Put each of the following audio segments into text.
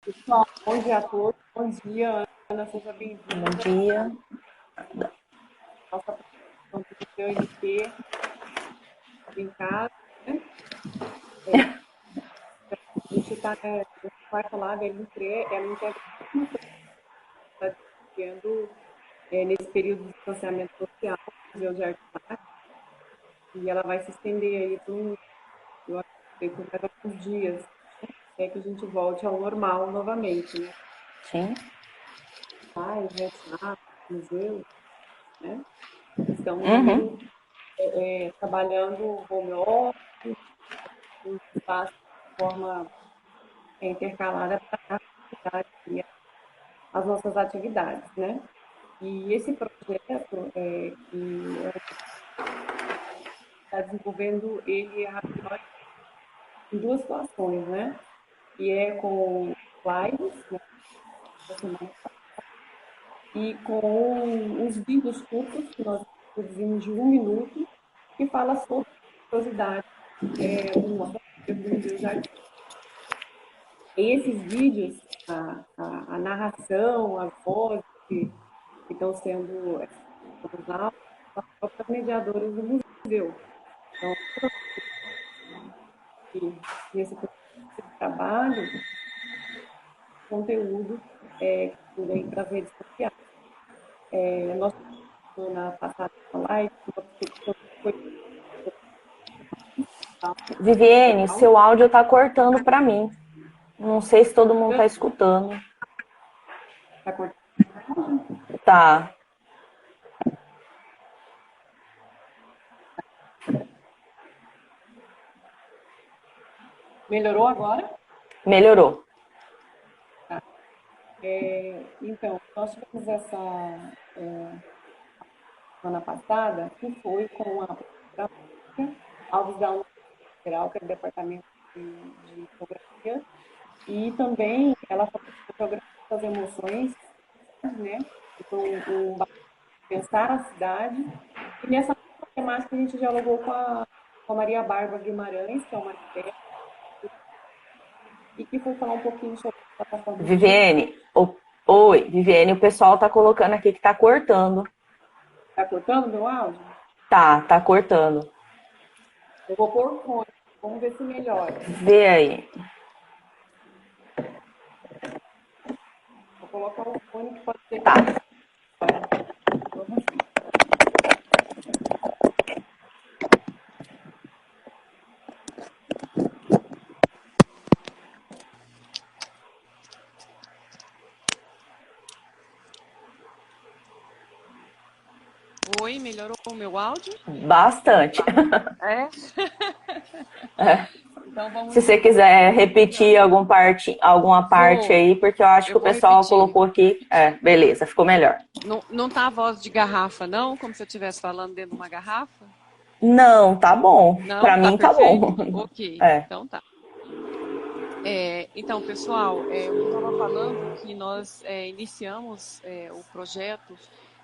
Pessoal, bom dia a todos. Bom dia, Ana. Seja Bom bem-vinda à dia. nossa apresentação do Museu NP em casa, né? A gente vai falar da integração que está desenvolvendo nesse período de distanciamento social no Museu de Arte Sacra, e ela vai se estender aí eu acredito, por mais alguns dias, até que a gente volte ao normal novamente, né? Sim. Teatros, museus, né? Estão Uhum. aí trabalhando home office, em espaço de forma intercalada para facilitar as nossas atividades, né? E esse projeto que está desenvolvendo, ele é em duas situações, né? Que é com lives, né, da semana, e com os vídeos curtos que nós produzimos de 1 minuto, que fala sobre a curiosidade do nosso acervo do Museu de Arte. E esses vídeos, a narração, as vozes que estão sendo usadas, as próprias mediadoras do museu. Então, nesse trabalho, conteúdo também para as redes sociais. Nós na passada live, foi Viviane, legal. seu áudio tá cortando para mim. Não sei se todo mundo tá escutando. Tá cortando? Tá. Melhorou agora? Melhorou. Tá. Então, nós tivemos essa semana passada, que foi com a professora Alves da Geral, que é do Departamento de Fotografia, e também ela falou do programa das emoções, né? Então, pensar a cidade. E nessa temática a gente dialogou com a Maria Bárbara Guimarães, que é uma arquiteta, e que foi falar um pouquinho sobre a plataforma do museu. Viviane, oi, Viviane, o pessoal tá colocando aqui que tá cortando. Está cortando meu áudio? Tá cortando. Eu vou pôr fone, vamos ver se melhora. Vê aí. Vou colocar o fone que pode ser que Tá. ele melhore. Vamos ver. Oi, melhorou o meu áudio? Bastante. É? É. Então vamos Se você seguir quiser repetir então. alguma parte Vou, aí, porque eu acho que eu o vou pessoal repetir. colocou aqui. Beleza, ficou melhor. Não, não tá a voz de garrafa, não? Como se eu estivesse falando dentro de uma garrafa? Não, tá bom. Não? Pra Tá mim tá bom. perfeito? Ok, É. então tá. Então, pessoal, eu estava falando que nós iniciamos o projeto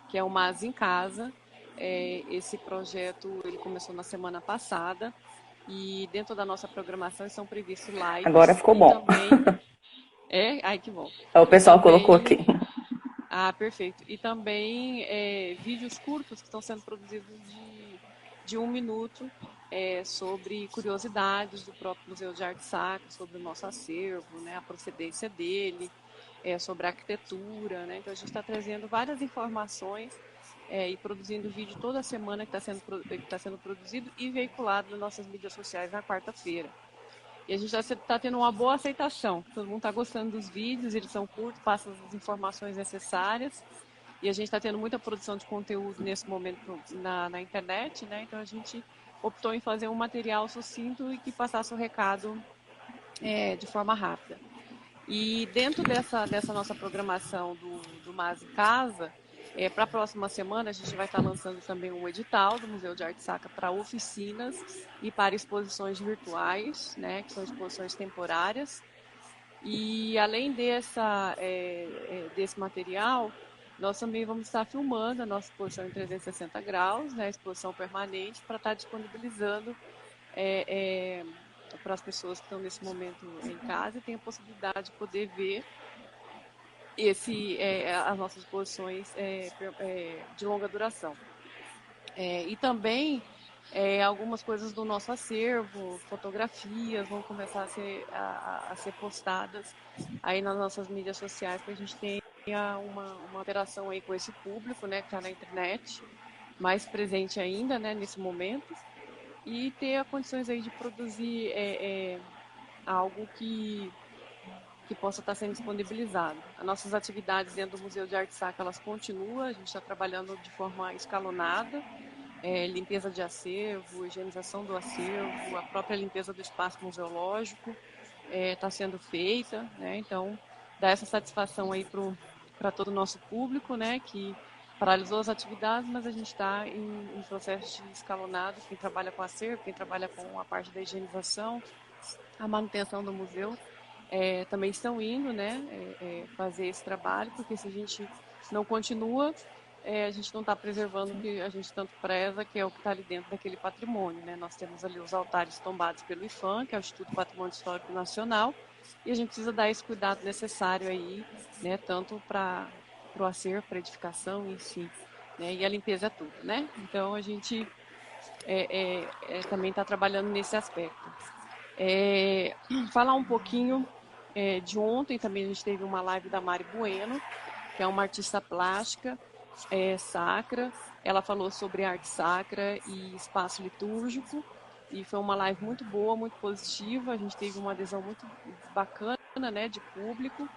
que é o Mas em Casa. Esse projeto ele começou na semana passada e dentro da nossa programação estão previstos Agora lives ficou e bom. também ai que bom. O E pessoal colocou também aqui. perfeito. E também vídeos curtos que estão sendo produzidos de 1 minuto sobre curiosidades do próprio Museu de Arte Sacra, sobre o nosso acervo, né, a procedência dele, sobre a arquitetura. Né? Então, a gente está trazendo várias informações e produzindo vídeo toda semana que está sendo produzido e veiculado nas nossas mídias sociais na quarta-feira. E a gente está tendo uma boa aceitação. Todo mundo está gostando dos vídeos, eles são curtos, passam as informações necessárias. E a gente está tendo muita produção de conteúdo nesse momento na internet, né? Então a gente optou em fazer um material sucinto e que passasse o recado de forma rápida. E dentro dessa nossa programação do Mas em Casa, para a próxima semana a gente vai estar lançando também um edital do Museu de Arte Sacra para oficinas e para exposições virtuais, né, que são exposições temporárias. E além desse material, nós também vamos estar filmando a nossa exposição em 360 graus, né, a exposição permanente, para estar disponibilizando para as pessoas que estão nesse momento em casa e tem a possibilidade de poder ver as nossas exposições de longa duração. E também algumas coisas do nosso acervo, fotografias, vão começar a ser postadas aí nas nossas mídias sociais, para a gente tenha uma interação aí com esse público, né, que está na internet, mais presente ainda, né, nesse momento, e ter condições aí de produzir algo que possa estar sendo disponibilizado. As nossas atividades dentro do Museu de Arte Sacra, elas continuam, a gente está trabalhando de forma escalonada, limpeza de acervo, higienização do acervo, a própria limpeza do espaço museológico está sendo feita, né? Então, dá essa satisfação aí para todo o nosso público, né, que paralisou as atividades, mas a gente está em processo de escalonado, quem trabalha com acervo, quem trabalha com a parte da higienização, a manutenção do museu, também estão indo, né, fazer esse trabalho, porque se a gente não continua, a gente não está preservando o que a gente tanto preza, que é o que está ali dentro daquele patrimônio, né? Nós temos ali os altares tombados pelo IPHAN, que é o Instituto Patrimônio Histórico Nacional, e a gente precisa dar esse cuidado necessário aí, né, tanto para o acervo, para a edificação em si, né, e a limpeza é tudo, né? Então a gente também está trabalhando nesse aspecto. Falar um pouquinho de ontem, também a gente teve uma live da Mari Bueno, que é uma artista plástica sacra. Ela falou sobre arte sacra e espaço litúrgico, e foi uma live muito boa, muito positiva. A gente teve uma adesão muito bacana, né, de público.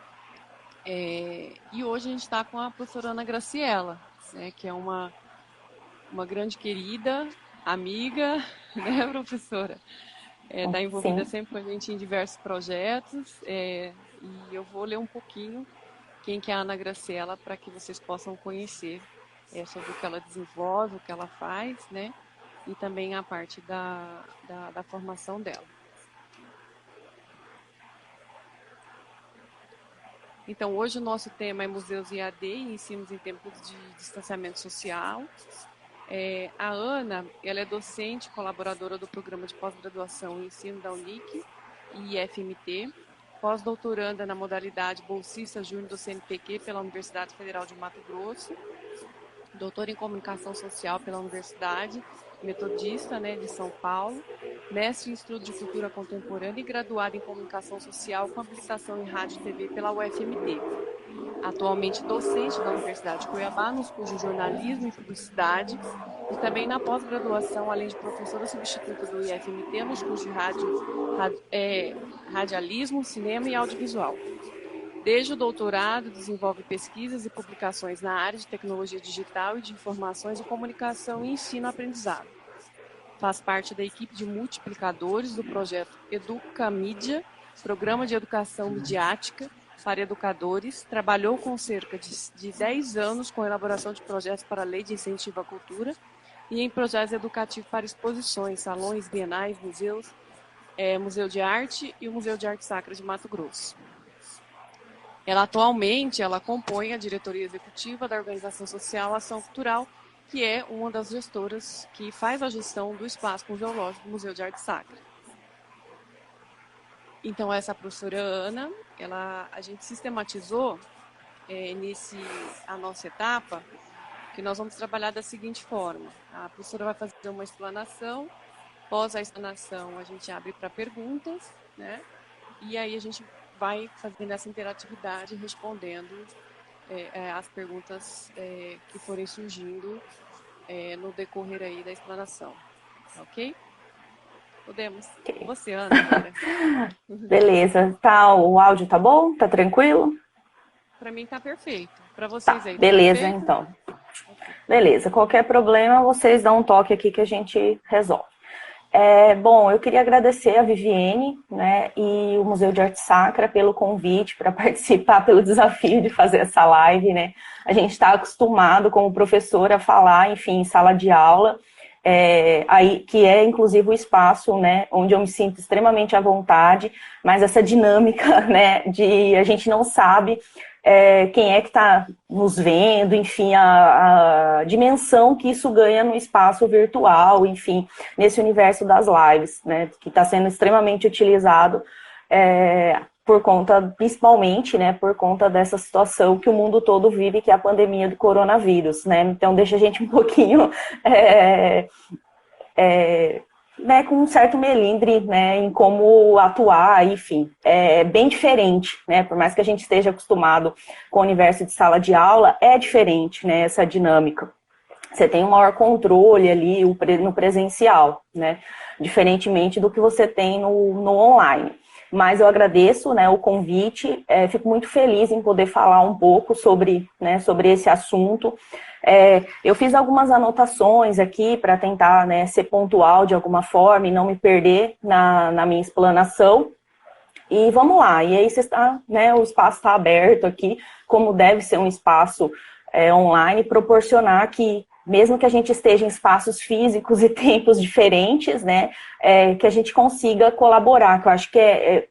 E hoje a gente está com a professora Ana Graciela, né, que é uma grande querida, amiga, né, professora? Está envolvida sempre com a gente em diversos projetos, e eu vou ler um pouquinho quem que é a Ana Graciela, para que vocês possam conhecer sobre o que ela desenvolve, o que ela faz, né? E também a parte da formação dela. Então, hoje o nosso tema é Museus EAD e Ensinos em Tempos de Distanciamento Social. A Ana, ela é docente, colaboradora do Programa de Pós-Graduação em Ensino da Unic e IFMT, pós-doutoranda na modalidade bolsista júnior do CNPq pela Universidade Federal de Mato Grosso, doutora em Comunicação Social pela Universidade Metodista, né, de São Paulo, mestre em Estudo de Cultura Contemporânea e graduada em Comunicação Social com habilitação em Rádio e TV pela UFMT. Atualmente docente da Universidade de Cuiabá nos cursos de Jornalismo e Publicidade e também na pós-graduação, além de professora substituta do IFMT nos cursos de radialismo, cinema e audiovisual. Desde o doutorado, desenvolve pesquisas e publicações na área de tecnologia digital e de informações e comunicação e ensino-aprendizado. Faz parte da equipe de multiplicadores do projeto Educamídia, programa de educação midiática para educadores, trabalhou com cerca de 10 anos com a elaboração de projetos para a Lei de Incentivo à Cultura e em projetos educativos para exposições, salões, bienais, museus, Museu de Arte e o Museu de Arte Sacra de Mato Grosso. Atualmente, ela compõe a diretoria executiva da Organização Social Ação Cultural, que é uma das gestoras que faz a gestão do espaço museológico do Museu de Arte Sacra. Então, essa professora Ana, a gente sistematizou a nossa etapa, que nós vamos trabalhar da seguinte forma. A professora vai fazer uma explanação, após a explanação a gente abre para perguntas, né? E aí a gente vai fazendo essa interatividade, respondendo as perguntas que forem surgindo no decorrer aí da explanação. Ok? Podemos. Você, Ana. Beleza. O áudio tá bom? Tá tranquilo? Para mim tá perfeito. Para vocês aí. Beleza, então. Beleza. Qualquer problema, vocês dão um toque aqui que a gente resolve. Bom, eu queria agradecer a Viviane, né, e o Museu de Arte Sacra pelo convite para participar, pelo desafio de fazer essa live, né? A gente está acostumado como professor a falar, enfim, em sala de aula, aí, que é inclusive o espaço, né, onde eu me sinto extremamente à vontade, mas essa dinâmica, né, de a gente não sabe quem é que está nos vendo, enfim, a dimensão que isso ganha no espaço virtual, enfim, nesse universo das lives, né, que está sendo extremamente utilizado por conta, principalmente, né, por conta dessa situação que o mundo todo vive, que é a pandemia do coronavírus, né, então deixa a gente um pouquinho né, com um certo melindre, né, em como atuar, enfim, é bem diferente, né, por mais que a gente esteja acostumado com o universo de sala de aula, é diferente, né, essa dinâmica. Você tem um maior controle ali no presencial, né, diferentemente do que você tem no online. Mas eu agradeço, né, o convite, fico muito feliz em poder falar um pouco sobre, né, sobre esse assunto. Eu fiz algumas anotações aqui para tentar, né, ser pontual de alguma forma e não me perder na minha explanação. E vamos lá, e aí né, o espaço está aberto aqui, como deve ser um espaço online, proporcionar que, mesmo que a gente esteja em espaços físicos e tempos diferentes, né, que a gente consiga colaborar, que eu acho que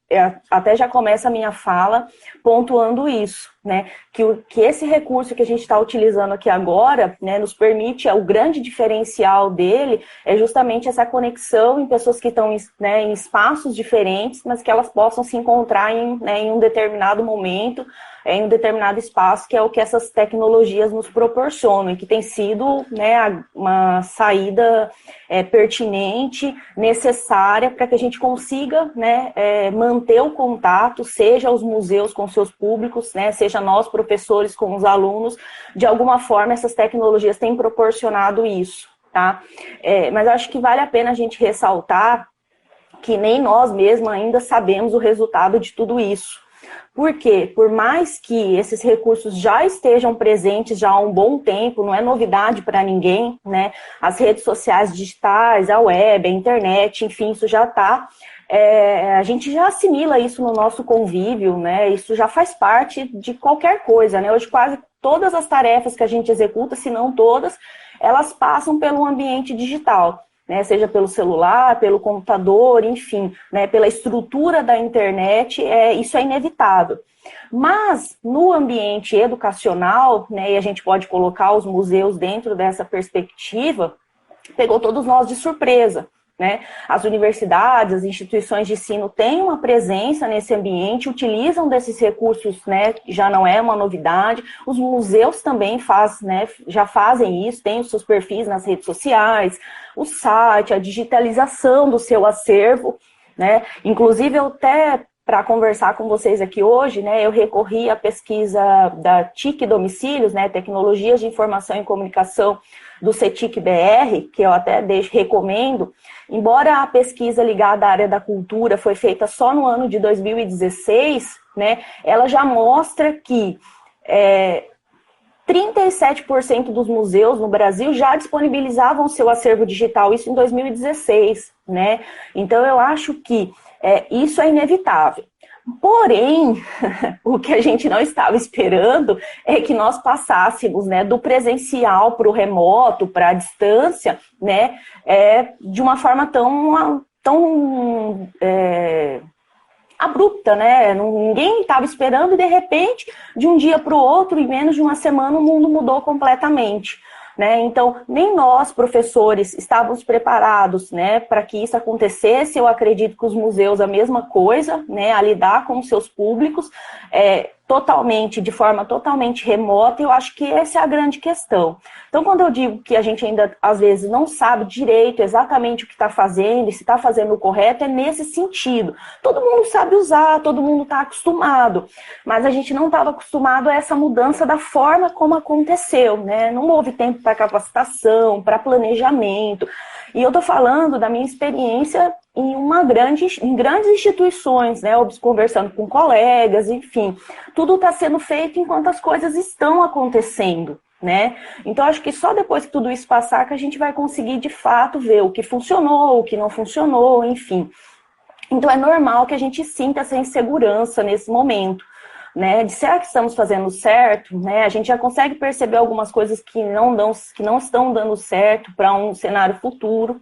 até já começa a minha fala pontuando isso, né, que esse recurso que a gente está utilizando aqui agora, né, nos permite, o grande diferencial dele é justamente essa conexão em pessoas que estão, né, em espaços diferentes, mas que elas possam se encontrar em um determinado momento, em um determinado espaço, que é o que essas tecnologias nos proporcionam, e que tem sido, né, uma saída pertinente, necessária, para que a gente consiga, né, manter o contato, seja os museus com seus públicos, né, seja nós, professores, com os alunos, de alguma forma essas tecnologias têm proporcionado isso, tá? Mas eu acho que vale a pena a gente ressaltar que nem nós mesmos ainda sabemos o resultado de tudo isso. Porque, por mais que esses recursos já estejam presentes já há um bom tempo, não é novidade para ninguém, né? As redes sociais digitais, a web, a internet, enfim, isso já está. A gente já assimila isso no nosso convívio, né? Isso já faz parte de qualquer coisa, né? Hoje quase todas as tarefas que a gente executa, se não todas, elas passam pelo ambiente digital. Né, seja pelo celular, pelo computador, enfim, né, pela estrutura da internet, isso é inevitável. Mas no ambiente educacional, né, e a gente pode colocar os museus dentro dessa perspectiva, pegou todos nós de surpresa. Né? As universidades, as instituições de ensino têm uma presença nesse ambiente, utilizam desses recursos, né, já não é uma novidade. Os museus também né, já fazem isso, têm os seus perfis nas redes sociais, o site, a digitalização do seu acervo. Né? Inclusive, eu até, para conversar com vocês aqui hoje, né, eu recorri à pesquisa da TIC Domicílios, né, Tecnologias de Informação e Comunicação, do CETIC-BR, que eu até recomendo. Embora a pesquisa ligada à área da cultura foi feita só no ano de 2016, né, ela já mostra que 37% dos museus no Brasil já disponibilizavam seu acervo digital, isso em 2016, né? Então eu acho que isso é inevitável. Porém, o que a gente não estava esperando é que nós passássemos, né, do presencial para o remoto, para a distância, né, de uma forma tão abrupta, né? Ninguém estava esperando e, de repente, de um dia para o outro, em menos de uma semana, o mundo mudou completamente. Né? Então, nem nós, professores, estávamos preparados, né, para que isso acontecesse. Eu acredito que os museus a mesma coisa, né, a lidar com os seus públicos de forma totalmente remota. Eu acho que essa é a grande questão. Então, quando eu digo que a gente ainda, às vezes, não sabe direito exatamente o que está fazendo e se está fazendo o correto, é nesse sentido. Todo mundo sabe usar, todo mundo está acostumado, mas a gente não estava acostumado a essa mudança da forma como aconteceu, né? Não houve tempo para capacitação, para planejamento. E eu estou falando da minha experiência em grandes instituições, né? Conversando com colegas, enfim. Tudo está sendo feito enquanto as coisas estão acontecendo. Né? Então, acho que só depois que tudo isso passar que a gente vai conseguir, de fato, ver o que funcionou, o que não funcionou, enfim. Então, é normal que a gente sinta essa insegurança nesse momento, né? De será que estamos fazendo certo? Né? A gente já consegue perceber algumas coisas que não estão dando certo para um cenário futuro.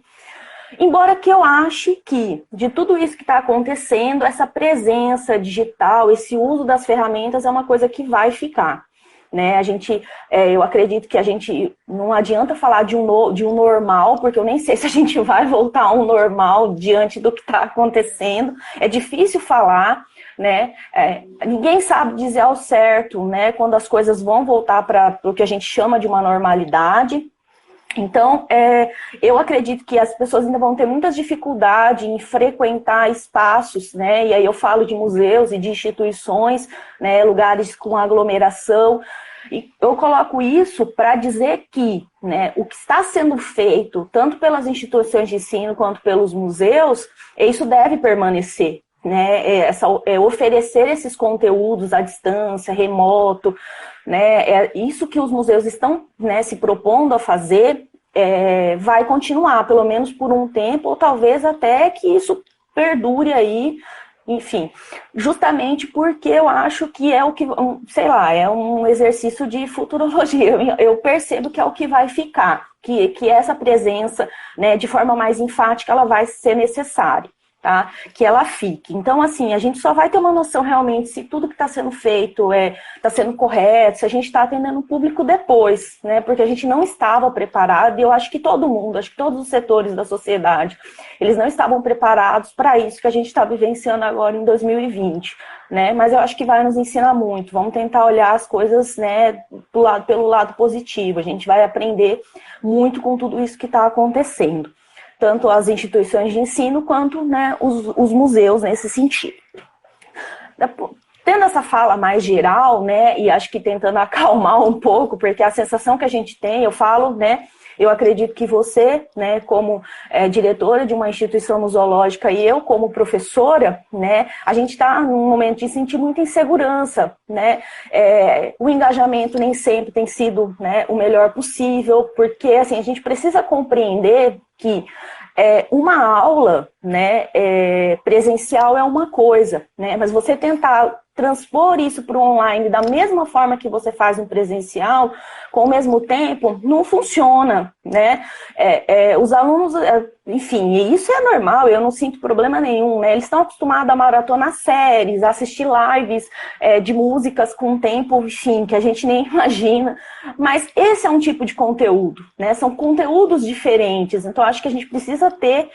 Embora que eu ache que, de tudo isso que está acontecendo, essa presença digital, esse uso das ferramentas é uma coisa que vai ficar. Né? Eu acredito que a gente não adianta falar de um normal, porque eu nem sei se a gente vai voltar a um normal diante do que está acontecendo. É difícil falar, né? Ninguém sabe dizer ao certo, né, quando as coisas vão voltar para o que a gente chama de uma normalidade. Então, eu acredito que as pessoas ainda vão ter muitas dificuldades em frequentar espaços, né? E aí eu falo de museus e de instituições, né, lugares com aglomeração. E eu coloco isso para dizer que, né, o que está sendo feito, tanto pelas instituições de ensino quanto pelos museus, isso deve permanecer. Né, oferecer esses conteúdos à distância, remoto, né, isso que os museus estão, né, se propondo a fazer, vai continuar, pelo menos por um tempo, ou talvez até que isso perdure aí, enfim, justamente porque eu acho que é o que, sei lá, é um exercício de futurologia, eu percebo que é o que vai ficar, que essa presença, né, de forma mais enfática, ela vai ser necessária. Tá? Que ela fique. Então, assim, a gente só vai ter uma noção realmente se tudo que está sendo feito está sendo correto, se a gente está atendendo o público depois, né? Porque a gente não estava preparado, e eu acho que todo mundo, acho que todos os setores da sociedade, eles não estavam preparados para isso que a gente está vivenciando agora em 2020, né? Mas eu acho que vai nos ensinar muito. Vamos tentar olhar as coisas, né, pelo lado positivo. A gente vai aprender muito com tudo isso que está acontecendo. Tanto as instituições de ensino quanto, né, os museus nesse sentido. Tendo essa fala mais geral, né, e acho que tentando acalmar um pouco, porque a sensação que a gente tem, eu falo, né, eu acredito que você, né, como diretora de uma instituição museológica e eu como professora, né, a gente está num momento de sentir muita insegurança, né, o engajamento nem sempre tem sido, né, o melhor possível, porque assim, a gente precisa compreender que uma aula, né, presencial é uma coisa, né, mas você tentar transpor isso para o online da mesma forma que você faz no presencial, com o mesmo tempo, não funciona, né? Os alunos, enfim, e isso é normal, eu não sinto problema nenhum, né? Eles estão acostumados a maratonar séries, a assistir lives de músicas com tempo, enfim, que a gente nem imagina, mas esse é um tipo de conteúdo, né? São conteúdos diferentes, então acho que a gente precisa ter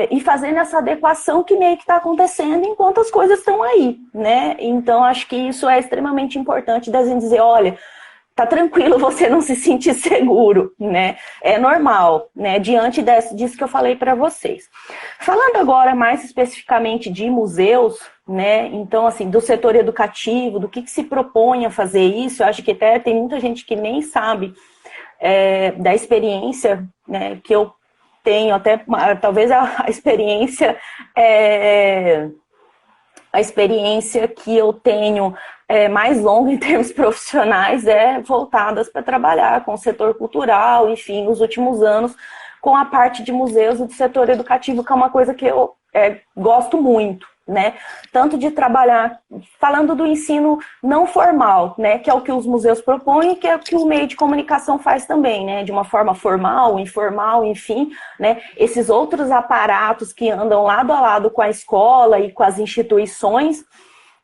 e fazendo essa adequação que meio que está acontecendo enquanto as coisas estão aí, né? Então acho que isso é extremamente importante da gente dizer, olha, tá tranquilo você não se sentir seguro, né? É normal, né? Diante disso que eu falei para vocês. Falando agora mais especificamente de museus, né? Então, assim, do setor educativo, do que se propõe a fazer isso, eu acho que até tem muita gente que nem sabe da experiência, né, que eu tenho, até talvez a experiência que eu tenho mais longa em termos profissionais voltadas para trabalhar com o setor cultural, enfim, nos últimos anos, com a parte de museus e do setor educativo, que é uma coisa que eu gosto muito, né? Tanto de trabalhar, falando do ensino não formal, né? Que é o que os museus propõem, que é o que o meio de comunicação faz também, né? De uma forma formal, informal, enfim, né? Esses outros aparatos que andam lado a lado com a escola e com as instituições,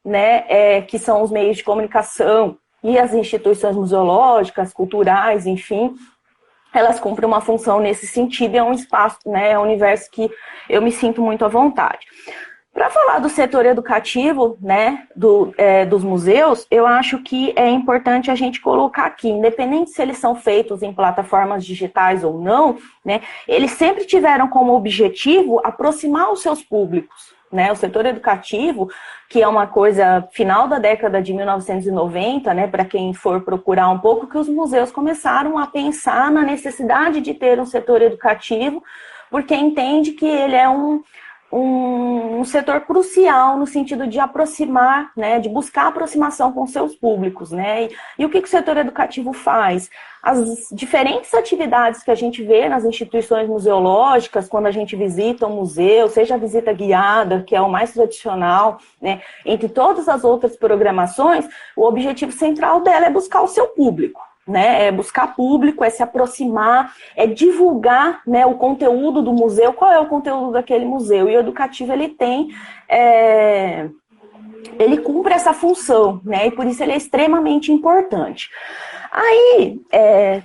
né? Que são os meios de comunicação e as instituições museológicas, culturais, enfim, elas cumprem uma função nesse sentido, é um espaço, né? É um universo que eu me sinto muito à vontade. Para falar do setor educativo, né, dos museus, eu acho que é importante a gente colocar aqui, independente se eles são feitos em plataformas digitais ou não, né, eles sempre tiveram como objetivo aproximar os seus públicos, né, o setor educativo, que é uma coisa final da década de 1990, né, para quem for procurar um pouco, que os museus começaram a pensar na necessidade de ter um setor educativo, porque entende que ele é um setor crucial no sentido de aproximar, né, de buscar aproximação com seus públicos, né? E o que o setor educativo faz? As diferentes atividades que a gente vê nas instituições museológicas, quando a gente visita um museu, seja a visita guiada, que é o mais tradicional, né, entre todas as outras programações, o objetivo central dela é buscar o seu público. né? É buscar público, é se aproximar, é divulgar, né, o conteúdo do museu. Qual é o conteúdo daquele museu? E o educativo, ele cumpre essa função, né? E por isso ele é extremamente importante. Aí,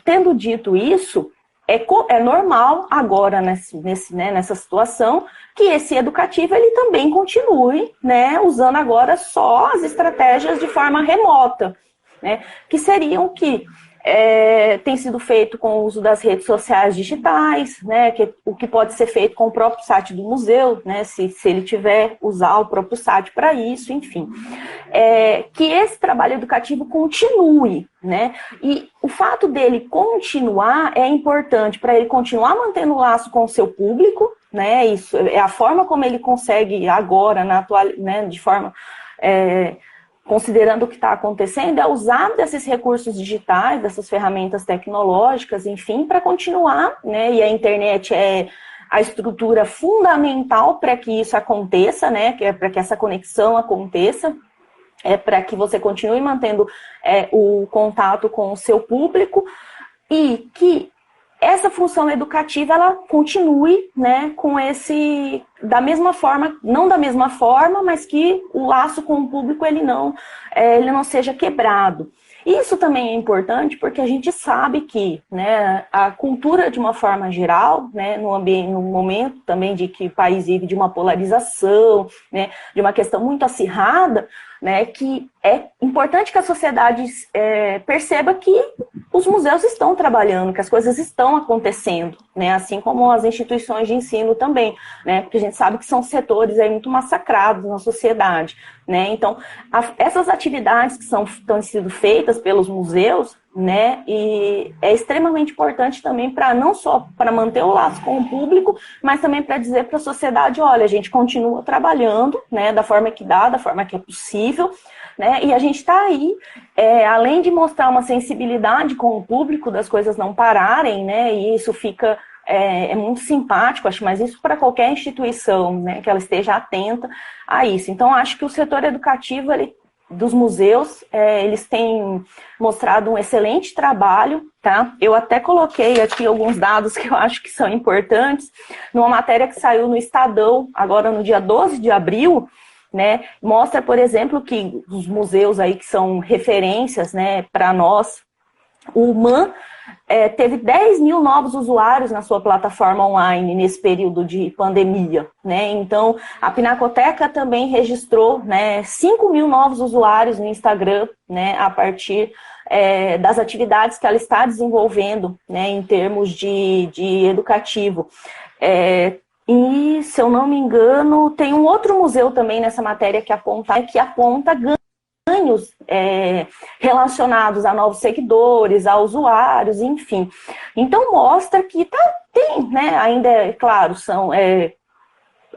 tendo dito isso, é normal agora nessa situação que esse educativo ele também continue, né, usando agora só as estratégias de forma remota, né, que seriam que tem sido feito com o uso das redes sociais digitais, né, o que pode ser feito com o próprio site do museu, né, se ele tiver usar o próprio site para isso, enfim. Que esse trabalho educativo continue, né, e o fato dele continuar é importante para ele continuar mantendo o laço com o seu público, né, isso é a forma como ele consegue agora, né, de forma... considerando o que está acontecendo, é usar desses recursos digitais, dessas ferramentas tecnológicas, enfim, para continuar, né? E a internet é a estrutura fundamental para que isso aconteça, né? Para que essa conexão aconteça, para que você continue mantendo o contato com o seu público e que essa função educativa, ela continue, né, da mesma forma, não da mesma forma, mas que o laço com o público, ele não seja quebrado. Isso também é importante porque a gente sabe que, né, a cultura, de uma forma geral, né, no momento também de que o país vive de uma polarização, né, de uma questão muito acirrada, né, que é importante que a sociedade perceba que os museus estão trabalhando, que as coisas estão acontecendo, né, assim como as instituições de ensino também, né, porque a gente sabe que são setores aí muito massacrados na sociedade, né, então essas atividades que estão sendo feitas pelos museus, né, e é extremamente importante também para não só para manter o laço com o público, mas também para dizer para a sociedade, olha, a gente continua trabalhando, né, da forma que dá, da forma que é possível, né, e a gente está aí, além de mostrar uma sensibilidade com o público, das coisas não pararem, né, e isso fica muito simpático, acho, mas isso para qualquer instituição, né, que ela esteja atenta a isso. Então, acho que o setor educativo, dos museus, eles têm mostrado um excelente trabalho, tá? Eu até coloquei aqui alguns dados que eu acho que são importantes, numa matéria que saiu no Estadão, agora no dia 12 de abril, né? Mostra, por exemplo, que os museus aí que são referências, né, para nós, o MAN teve 10 mil novos usuários na sua plataforma online nesse período de pandemia, né? Então, a Pinacoteca também registrou, né, 5 mil novos usuários no Instagram, né, a partir das atividades que ela está desenvolvendo, né, em termos de educativo. E, se eu não me engano, tem um outro museu também nessa matéria que aponta ganhos relacionados a novos seguidores, a usuários, enfim. Então, mostra que tem, né, ainda, claro,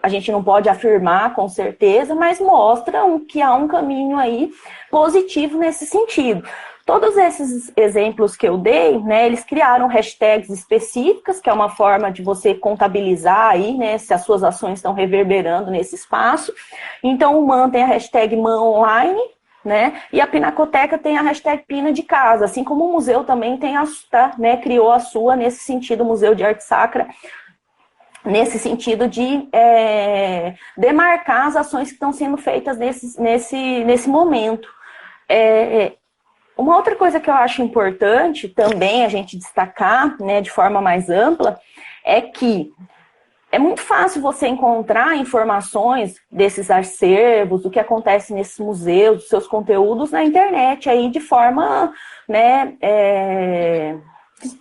a gente não pode afirmar com certeza, mas mostra que há um caminho aí positivo nesse sentido. Todos esses exemplos que eu dei, né, eles criaram hashtags específicas, que é uma forma de você contabilizar aí, né, se as suas ações estão reverberando nesse espaço. Então, o MAN tem a hashtag MAN Online, né? E a Pinacoteca tem a hashtag Pina de Casa, assim como o museu também tem criou a sua nesse sentido, o Museu de Arte Sacra, nesse sentido de demarcar as ações que estão sendo feitas nesse momento. Uma outra coisa que eu acho importante também a gente destacar, né, de forma mais ampla, é que é muito fácil você encontrar informações desses acervos, do que acontece nesses museus, dos seus conteúdos na internet, aí de forma, né,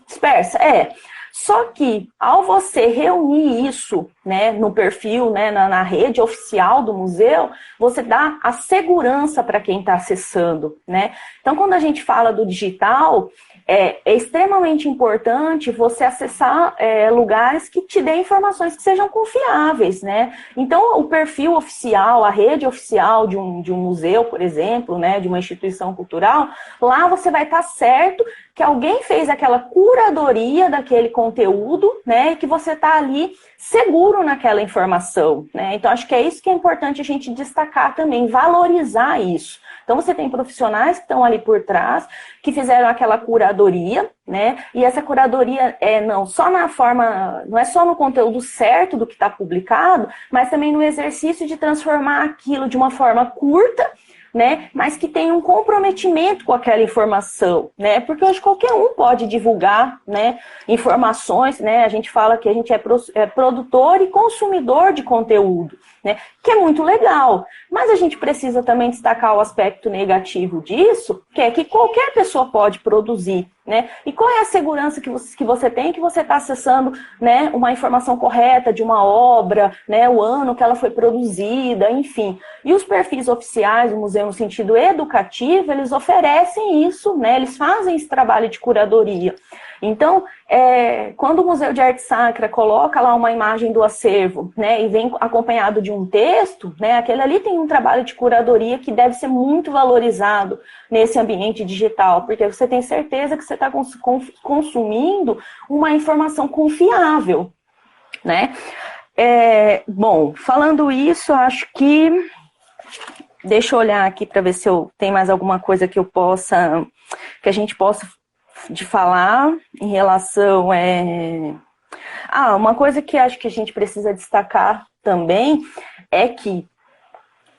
dispersa. Só que, ao você reunir isso, né, no perfil, né, na rede oficial do museu, você dá a segurança para quem está acessando, né? Então, quando a gente fala do digital, é extremamente importante você acessar lugares que te dêem informações que sejam confiáveis, né? Então, o perfil oficial, a rede oficial de um museu, por exemplo, né, de uma instituição cultural, lá você vai estar certo que alguém fez aquela curadoria daquele conteúdo, né, e que você está ali seguro naquela informação, né? Então, acho que é isso que é importante a gente destacar também, valorizar isso. Então, você tem profissionais que estão ali por trás, que fizeram aquela curadoria, né? E essa curadoria não é só no conteúdo certo do que está publicado, mas também no exercício de transformar aquilo de uma forma curta, né, mas que tem um comprometimento com aquela informação, né, porque hoje qualquer um pode divulgar, né, informações, né, a gente fala que a gente é produtor e consumidor de conteúdo, né, que é muito legal, mas a gente precisa também destacar o aspecto negativo disso, que é que qualquer pessoa pode produzir, né, e qual é a segurança que você tem que você está acessando, né, uma informação correta de uma obra, né, o ano que ela foi produzida, enfim. E os perfis oficiais do museu no sentido educativo, eles oferecem isso, né, eles fazem esse trabalho de curadoria. Então, quando o Museu de Arte Sacra coloca lá uma imagem do acervo, né, e vem acompanhado de um texto, né, aquele ali tem um trabalho de curadoria que deve ser muito valorizado nesse ambiente digital, porque você tem certeza que você está consumindo uma informação confiável, né? Bom, falando isso, acho que... Deixa eu olhar aqui para ver se tem mais alguma coisa que a gente possa de falar em relação uma coisa que acho que a gente precisa destacar também é que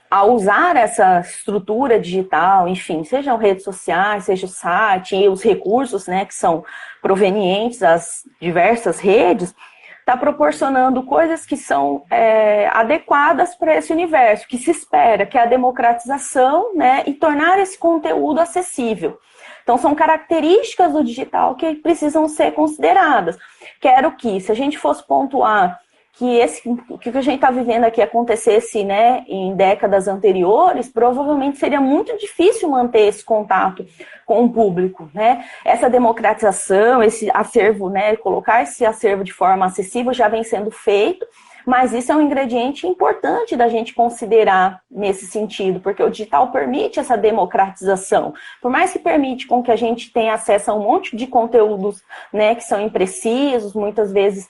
ao usar essa estrutura digital, enfim, sejam redes sociais, seja o site e os recursos, né, que são provenientes das diversas redes, está proporcionando coisas que são adequadas para esse universo, que se espera, que é a democratização, né, e tornar esse conteúdo acessível. Então, são características do digital que precisam ser consideradas. Quero que, se a gente fosse pontuar que o que a gente está vivendo aqui acontecesse, né, em décadas anteriores, provavelmente seria muito difícil manter esse contato com o público, né? Essa democratização, esse acervo, né, colocar esse acervo de forma acessível já vem sendo feito, mas isso é um ingrediente importante da gente considerar nesse sentido, porque o digital permite essa democratização. Por mais que permite com que a gente tenha acesso a um monte de conteúdos, né, que são imprecisos, muitas vezes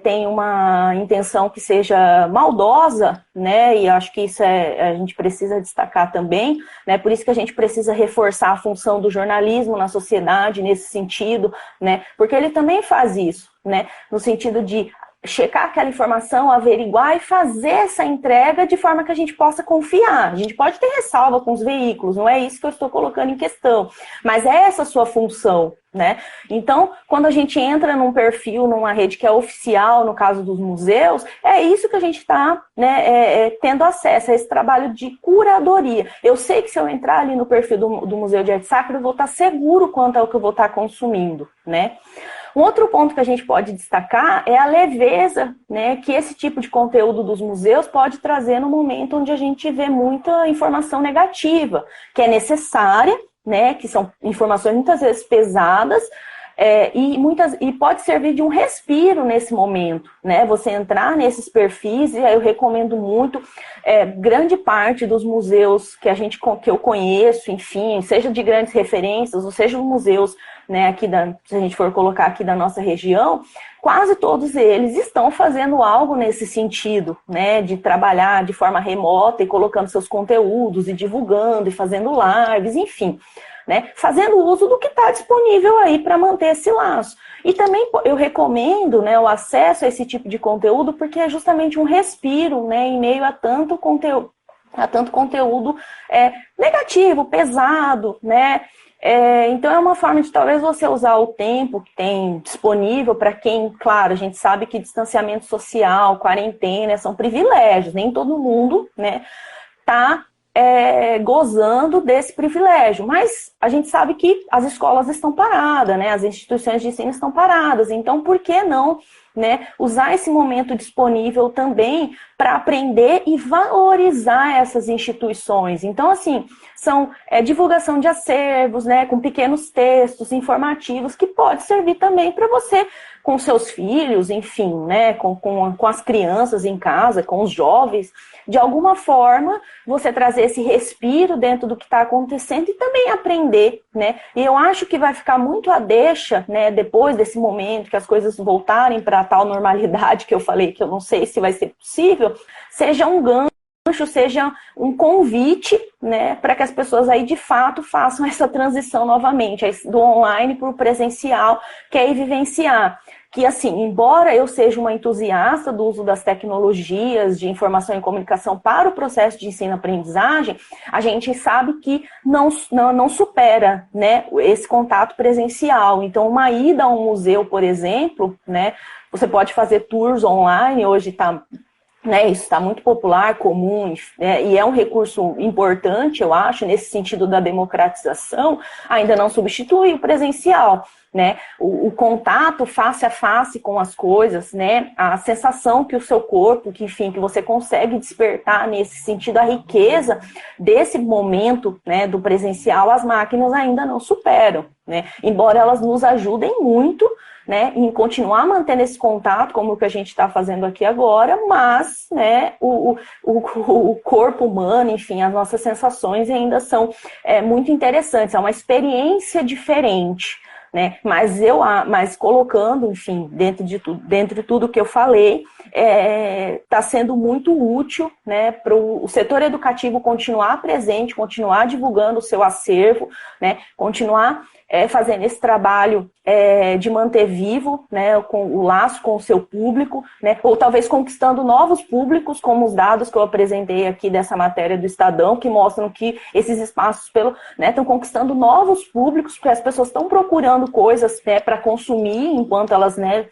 tem uma intenção que seja maldosa, né, e acho que isso a gente precisa destacar também, né, por isso que a gente precisa reforçar a função do jornalismo na sociedade nesse sentido, né, porque ele também faz isso, né, no sentido de checar aquela informação, averiguar e fazer essa entrega de forma que a gente possa confiar. A gente pode ter ressalva com os veículos, não é isso que eu estou colocando em questão, mas é essa a sua função, né? Então, quando a gente entra num perfil, numa rede que é oficial, no caso dos museus, é isso que a gente está, né, tendo acesso, a esse trabalho de curadoria. Eu sei que se eu entrar ali no perfil do Museu de Arte Sacra, eu vou estar seguro quanto ao que eu vou estar consumindo, né? Um outro ponto que a gente pode destacar é a leveza, né, que esse tipo de conteúdo dos museus pode trazer no momento onde a gente vê muita informação negativa, que é necessária, né, que são informações muitas vezes pesadas, e pode servir de um respiro nesse momento, né? Você entrar nesses perfis, e aí eu recomendo muito, grande parte dos museus que eu conheço, enfim, seja de grandes referências, ou seja, museus, né, se a gente for colocar aqui da nossa região, quase todos eles estão fazendo algo nesse sentido, né, de trabalhar de forma remota e colocando seus conteúdos e divulgando e fazendo lives, enfim, né, fazendo uso do que está disponível aí para manter esse laço. E também eu recomendo, né, o acesso a esse tipo de conteúdo, porque é justamente um respiro, né, em meio a tanto conteúdo negativo, pesado, né. Então é uma forma de talvez você usar o tempo que tem disponível para quem, claro, a gente sabe que distanciamento social, quarentena são privilégios, nem todo mundo, né, tá gozando desse privilégio, mas a gente sabe que as escolas estão paradas, né, as instituições de ensino estão paradas, então por que não, né, usar esse momento disponível também para aprender e valorizar essas instituições. Então, assim, são divulgação de acervos, né, com pequenos textos informativos que pode servir também para você, com seus filhos, enfim, né, com as crianças em casa, com os jovens, de alguma forma, você trazer esse respiro dentro do que está acontecendo e também aprender, né? E eu acho que vai ficar muito a deixa, né, depois desse momento, que as coisas voltarem para a tal normalidade que eu falei, que eu não sei se vai ser possível, seja um gancho, seja um convite, né, para que as pessoas aí de fato façam essa transição novamente, do online para o presencial, que é ir vivenciar. Que, assim, embora eu seja uma entusiasta do uso das tecnologias de informação e comunicação para o processo de ensino-aprendizagem, a gente sabe que não supera, né, esse contato presencial. Então, uma ida a um museu, por exemplo, né, você pode fazer tours online, hoje está... Né, isso está muito popular, comum, né, e é um recurso importante, eu acho, nesse sentido da democratização, ainda não substitui o presencial, né, o contato face a face com as coisas, né, a sensação que o seu corpo, que, enfim, que você consegue despertar nesse sentido, a riqueza desse momento, né, do presencial, as máquinas ainda não superam, né, embora elas nos ajudem muito, né, em continuar mantendo esse contato, como o que a gente está fazendo aqui agora, mas, né, o corpo humano, enfim, as nossas sensações ainda são muito interessantes, é uma experiência diferente, né, mas colocando, enfim, dentro de tudo que eu falei, está sendo muito útil, né, para o setor educativo continuar presente, continuar divulgando o seu acervo, né, continuar fazendo esse trabalho de manter vivo, né, com o laço com o seu público, né, ou talvez conquistando novos públicos, como os dados que eu apresentei aqui dessa matéria do Estadão, que mostram que esses espaços estão conquistando novos públicos, porque as pessoas estão procurando coisas, né, para consumir, enquanto elas, né,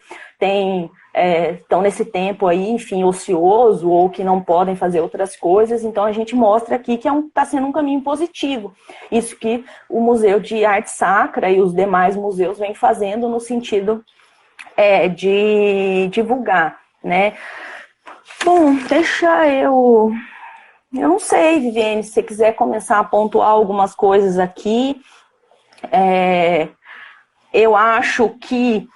estão nesse tempo aí, enfim, ocioso, ou que não podem fazer outras coisas. Então a gente mostra aqui que está sendo um caminho positivo. Isso que o Museu de Arte Sacra e os demais museus vêm fazendo no sentido de divulgar, né? Bom, deixa eu não sei, Viviane, se você quiser começar a pontuar algumas coisas aqui. Eu acho que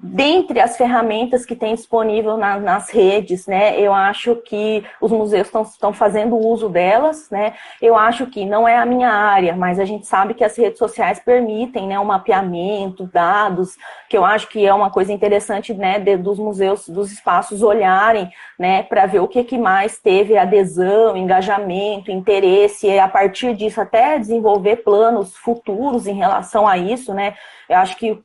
dentre as ferramentas que tem disponível nas redes, né, eu acho que os museus estão fazendo uso delas, né, eu acho que não é a minha área, mas a gente sabe que as redes sociais permitem, né, um mapeamento, dados, que eu acho que é uma coisa interessante, né, dos museus, dos espaços olharem, né, para ver o que mais teve adesão, engajamento, interesse, e a partir disso até desenvolver planos futuros em relação a isso, né, eu acho que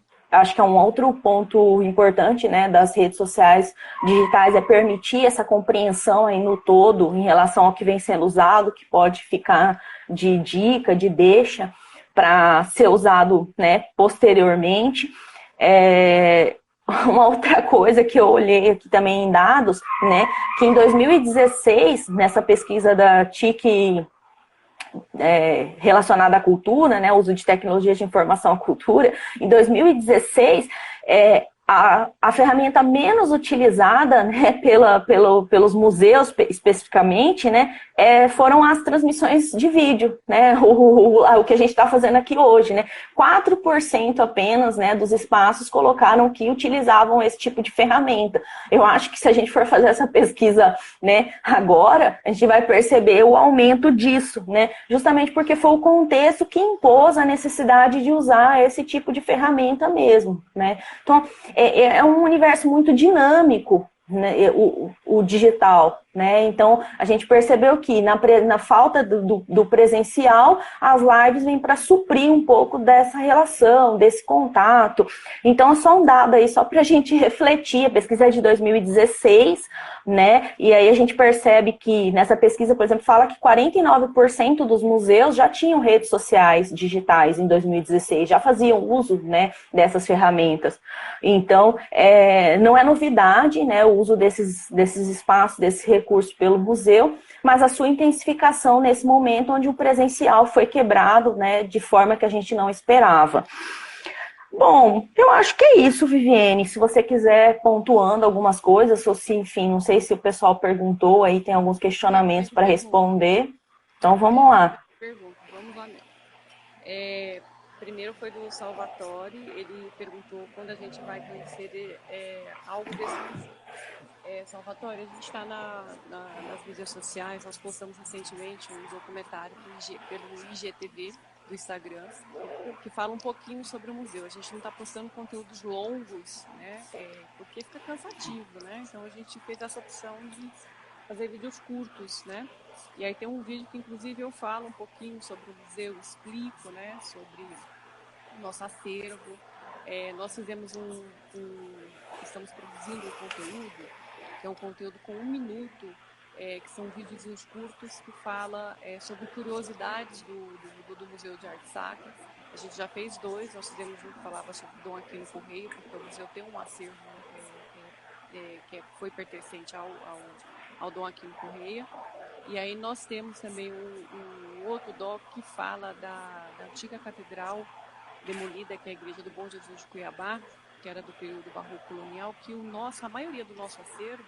é um outro ponto importante, né, das redes sociais digitais, é permitir essa compreensão aí no todo em relação ao que vem sendo usado, que pode ficar de dica, de deixa, para ser usado, né, posteriormente. Uma outra coisa que eu olhei aqui também em dados, né, que em 2016, nessa pesquisa da TIC, relacionada à cultura, né, uso de tecnologias de informação à cultura, em 2016, a ferramenta menos utilizada, né, pelos museus especificamente, né, foram as transmissões de vídeo, né, o que a gente está fazendo aqui hoje, né, 4% apenas, né, dos espaços colocaram que utilizavam esse tipo de ferramenta. Eu acho que se a gente for fazer essa pesquisa, né, agora, a gente vai perceber o aumento disso, né, justamente porque foi o contexto que impôs a necessidade de usar esse tipo de ferramenta mesmo, né. Então, é um universo muito dinâmico, né, o digital, né? Então a gente percebeu que na falta do presencial, as lives vêm para suprir um pouco dessa relação, desse contato. Então é só um dado aí, só para a gente refletir. A pesquisa é de 2016, né? E aí a gente percebe que nessa pesquisa, por exemplo, fala que 49% dos museus já tinham redes sociais digitais em 2016, já faziam uso, né, dessas ferramentas. Então não é novidade, né, o uso desses espaços, desse recurso pelo museu, mas a sua intensificação nesse momento onde o presencial foi quebrado, né, de forma que a gente não esperava. Bom, eu acho que é isso, Viviane. Se você quiser pontuando algumas coisas, ou se, enfim, não sei se o pessoal perguntou, aí tem alguns questionamentos para responder. Então, vamos lá. Pergunta, vamos lá mesmo. Primeiro foi do Salvatore, ele perguntou quando a gente vai conhecer algo desse museu. Salvatore, a gente está nas mídias sociais, nós postamos recentemente um documentário pelo IGTV do Instagram, que fala um pouquinho sobre o museu. A gente não está postando conteúdos longos, né, porque fica cansativo, né? Então a gente fez essa opção de fazer vídeos curtos, né? E aí tem um vídeo que inclusive eu falo um pouquinho sobre o museu, explico, né, sobre o nosso acervo. Nós fizemos estamos produzindo um conteúdo, que é um conteúdo com 1 minuto, que são videozinhos curtos que fala sobre curiosidades do Museu de Arte Sacra. A gente já fez 2, nós fizemos um que falava sobre Dom Aquino Correia, porque o museu tem um acervo que foi pertencente ao Dom Aquino Correia. E aí nós temos também um outro doc que fala da antiga catedral demolida, que é a Igreja do Bom Jesus de Cuiabá, que era do período barroco colonial, que a maioria do nosso acervo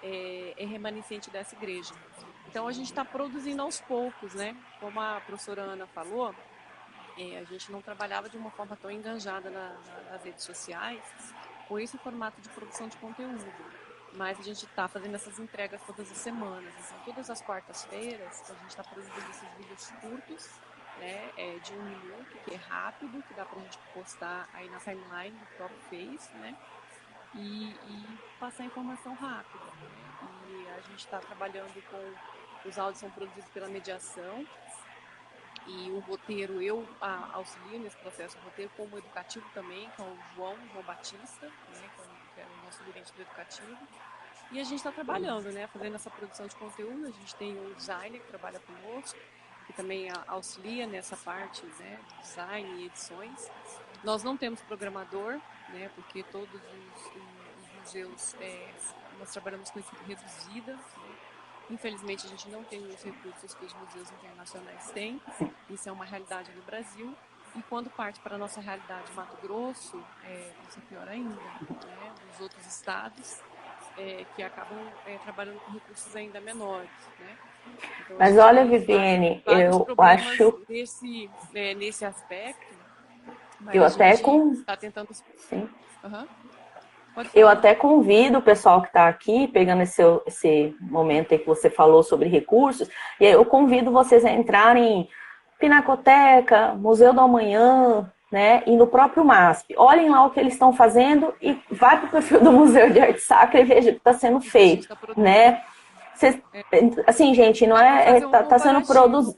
é remanescente dessa igreja. Então a gente está produzindo aos poucos, né? Como a professora Ana falou, a gente não trabalhava de uma forma tão enganjada nas redes sociais com esse formato de produção de conteúdo. Mas a gente está fazendo essas entregas todas as semanas. Então, todas as quartas-feiras, a gente está produzindo esses vídeos curtos, né, de 1 minuto, que é rápido, que dá para a gente postar aí na timeline do próprio Face, né, e passar informação rápida. Né, e a gente está trabalhando os áudios são produzidos pela mediação, e o roteiro, eu auxilio nesse processo do roteiro, como educativo também, com o João Batista, né, que é o nosso gerente do educativo. E a gente está trabalhando, né, fazendo essa produção de conteúdo. A gente tem um designer que trabalha conosco, que também auxilia nessa parte, né, de design e edições. Nós não temos programador, né, porque todos os museus, nós trabalhamos com equipe reduzida, né. Infelizmente, a gente não tem os recursos que os museus internacionais têm. Isso é uma realidade no Brasil. E quando parte para a nossa realidade Mato Grosso, isso é pior ainda, né, dos outros estados, que acabam trabalhando com recursos ainda menores, né? Então, mas olha, Viviane, eu acho... nesse aspecto, mas eu a até gente está tentando... Sim. Uhum. Eu até convido o pessoal que está aqui, pegando esse momento aí que você falou sobre recursos, e eu convido vocês a entrarem em Pinacoteca, Museu do Amanhã, né, e no próprio MASP. Olhem lá o que eles estão fazendo e vai para o perfil do Museu de Arte Sacra e veja o que está sendo feito, né? Assim, gente, não tá sendo produzido,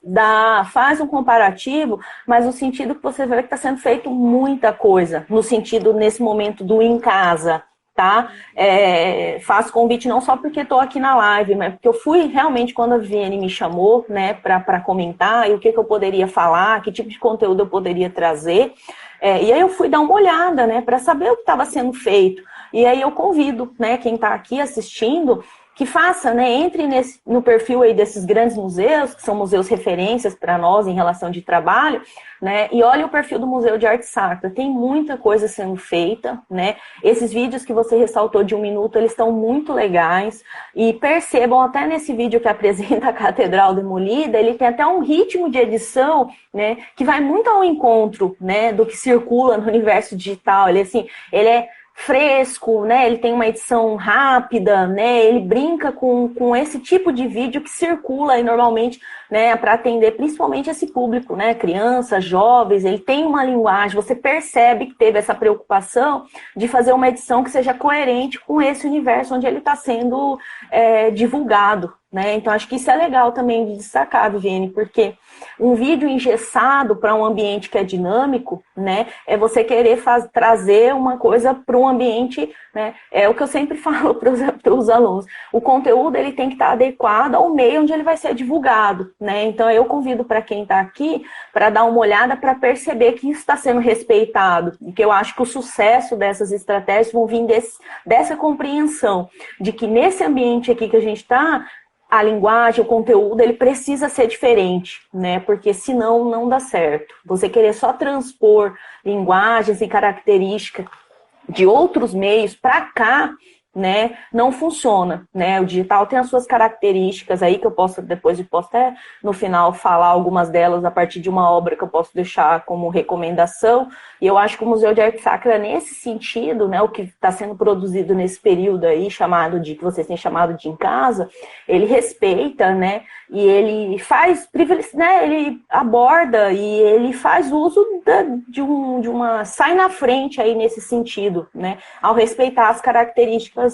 faz um comparativo, mas no sentido que você vê que está sendo feito muita coisa, no sentido, nesse momento do em casa, tá? Faço convite não só porque estou aqui na live, mas porque eu fui realmente, quando a Viviane me chamou, né, para comentar, e o que eu poderia falar, que tipo de conteúdo eu poderia trazer, e aí eu fui dar uma olhada, né, para saber o que estava sendo feito, e aí eu convido, né, quem está aqui assistindo, que faça, né, entre no perfil aí desses grandes museus, que são museus referências para nós em relação de trabalho, né, e olhe o perfil do Museu de Arte Sacra, tem muita coisa sendo feita, né, esses vídeos que você ressaltou de 1 minuto, eles estão muito legais, e percebam, até nesse vídeo que apresenta a Catedral Demolida, ele tem até um ritmo de edição, né, que vai muito ao encontro, né, do que circula no universo digital, ele é fresco, né? Ele tem uma edição rápida, né? Ele brinca com esse tipo de vídeo que circula aí normalmente, né? Para atender principalmente esse público, né? Crianças, jovens. Ele tem uma linguagem. Você percebe que teve essa preocupação de fazer uma edição que seja coerente com esse universo onde ele está sendo divulgado, né? Então acho que isso é legal também de destacar, Viviane, porque um vídeo engessado para um ambiente que é dinâmico, né, é você querer trazer uma coisa para um ambiente, né, é o que eu sempre falo para os alunos, o conteúdo ele tem que estar adequado ao meio onde ele vai ser divulgado, né, então eu convido para quem está aqui para dar uma olhada para perceber que isso está sendo respeitado, e que eu acho que o sucesso dessas estratégias vão vir dessa compreensão, de que nesse ambiente aqui que a gente está, a linguagem, o conteúdo, ele precisa ser diferente, né? Porque senão não dá certo. Você querer só transpor linguagens e características de outros meios para cá, né, não funciona, né? O digital tem as suas características aí que eu posso até no final falar algumas delas a partir de uma obra que eu posso deixar como recomendação. E eu acho que o Museu de Arte Sacra, nesse sentido, né, o que está sendo produzido nesse período aí, que vocês têm chamado de Em Casa, ele respeita, né, e ele faz, né, ele aborda e ele faz uso sai na frente aí nesse sentido, né, ao respeitar as características